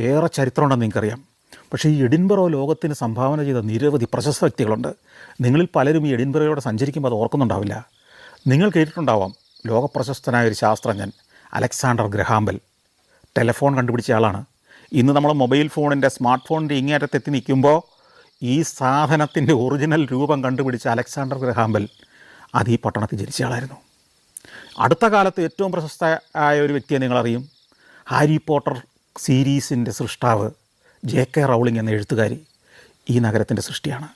ഏറെ ചരിത്രമുണ്ടെന്ന് നിങ്ങൾക്കറിയാം. പക്ഷേ ഈ എഡിൻബറോ ലോകത്തിന് സംഭാവന ചെയ്ത നിരവധി പ്രശസ്ത വ്യക്തികളുണ്ട്. നിങ്ങളിൽ പലരും ഈ എഡിൻബറോടെ സഞ്ചരിക്കുമ്പോൾ അത് ഓർക്കുന്നുണ്ടാവില്ല. നിങ്ങൾ കേട്ടിട്ടുണ്ടാവാം ലോകപ്രശസ്തനായ ഒരു ശാസ്ത്രജ്ഞൻ അലക്സാണ്ടർ ഗ്രഹാം ബെൽ. ടെലഫോൺ കണ്ടുപിടിച്ച ആളാണ്. ഇന്ന് നമ്മൾ മൊബൈൽ ഫോണിൻ്റെ സ്മാർട്ട് ഫോണിൻ്റെ ഇങ്ങേറ്റത്തെത്തി നിൽക്കുമ്പോൾ ഈ സാധനത്തിൻ്റെ ഒറിജിനൽ രൂപം കണ്ടുപിടിച്ച അലക്സാണ്ടർ ഗ്രഹാം ബെൽ അത് ഈ പട്ടണത്തിൽ ജനിച്ച ആളായിരുന്നു. അടുത്ത കാലത്ത് ഏറ്റവും പ്രശസ്തയായ ഒരു വ്യക്തിയെ നിങ്ങളറിയും. ഹാരി പോട്ടർ സീരീസിൻ്റെ സൃഷ്ടാവ് ജെ.കെ. റൗളിംഗ് എന്ന എഴുത്തുകാരി ഈ നഗരത്തിൻ്റെ സൃഷ്ടിയാണ്.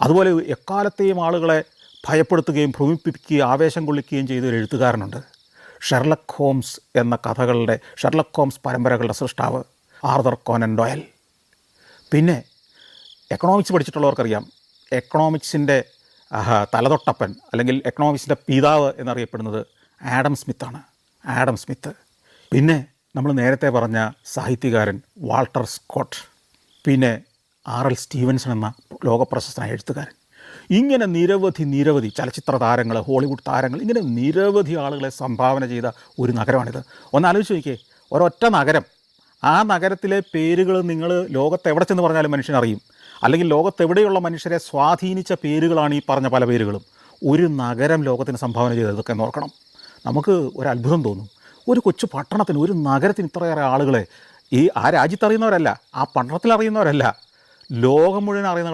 അതുപോലെ എക്കാലത്തെയും ആളുകളെ ഭയപ്പെടുത്തുകയും ഭ്രമിപ്പിക്കുകയും ആവേശം കൊള്ളിക്കുകയും ചെയ്ത ഒരു എഴുത്തുകാരനുണ്ട്. ഷെർലക് ഹോംസ് എന്ന ഷെർലക് ഹോംസ് പരമ്പരകളുടെ സൃഷ്ടാവ് ആർതർ കോനൻ ഡോയൽ. പിന്നെ എക്കണോമിക്സ് പഠിച്ചിട്ടുള്ളവർക്കറിയാം, എക്കണോമിക്സിൻ്റെ തലതൊട്ടപ്പൻ അല്ലെങ്കിൽ എക്കണോമിക്സിൻ്റെ പിതാവ് എന്നറിയപ്പെടുന്നത് ആഡം സ്മിത്ത്. പിന്നെ നമ്മൾ നേരത്തെ പറഞ്ഞ സാഹിത്യകാരൻ വാൾട്ടർ സ്കോട്ട്, പിന്നെ ആർ.എൽ. സ്റ്റീവൻസൺ എന്ന ലോകപ്രശസ്തനായ എഴുത്തുകാരൻ. ഇങ്ങനെ നിരവധി ചലച്ചിത്ര താരങ്ങൾ, ഹോളിവുഡ് താരങ്ങൾ, ഇങ്ങനെ നിരവധി ആളുകളെ സംഭാവന ചെയ്ത ഒരു നഗരമാണിത്. ഒന്ന് ആലോചിച്ച് നോക്കിയേ, ഒരൊറ്റ നഗരം. ആ നഗരത്തിലെ പേരുകൾ നിങ്ങൾ ലോകത്തെവിടെ ചെന്ന് പറഞ്ഞാലും മനുഷ്യനറിയും. അല്ലെങ്കിൽ ലോകത്തെവിടെയുള്ള മനുഷ്യരെ സ്വാധീനിച്ച പേരുകളാണ് ഈ പറഞ്ഞ പല പേരുകളും. ഒരു നഗരം ലോകത്തിന് സംഭാവന ചെയ്തതൊക്കെ നോക്കണം. നമുക്ക് ഒരു അത്ഭുതം തോന്നും. ഒരു കൊച്ചു പട്ടണത്തിന്, ഒരു നഗരത്തിന് ഇത്രയേറെ ആളുകളെ, ആ രാജ്യത്ത് അറിയുന്നവരല്ല, ആ പട്ടണത്തിൽ അറിയുന്നവരല്ല, ലോകം മുഴുവൻ അറിയുന്ന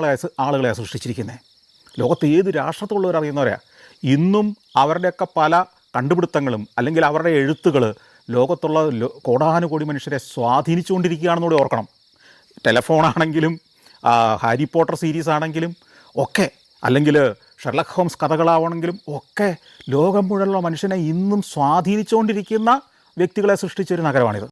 ആളുകളെ സൃഷ്ടിച്ചിരിക്കുന്നത്. ലോകത്ത് ഏത് രാഷ്ട്രത്തിലുള്ളവർ അറിയുന്നവരാ. ഇന്നും അവരുടെയൊക്കെ പല കണ്ടുപിടുത്തങ്ങളും അല്ലെങ്കിൽ അവരുടെ എഴുത്തുകൾ ലോകത്തുള്ള കോടാനുകോടി മനുഷ്യരെ സ്വാധീനിച്ചുകൊണ്ടിരിക്കുകയാണെന്നുകൂടി ഓർക്കണം. ടെലഫോണാണെങ്കിലും ഹാരി പോട്ടർ സീരീസ് ആണെങ്കിലും ഒക്കെ, അല്ലെങ്കിൽ ഷെർലക് ഹോംസ് കഥകളാവണമെങ്കിലും ഒക്കെ ലോകം മുഴുവനുള്ള മനുഷ്യനെ ഇന്നും സ്വാധീനിച്ചുകൊണ്ടിരിക്കുന്ന വ്യക്തികളെ സൃഷ്ടിച്ചൊരു നഗരമാണിത്.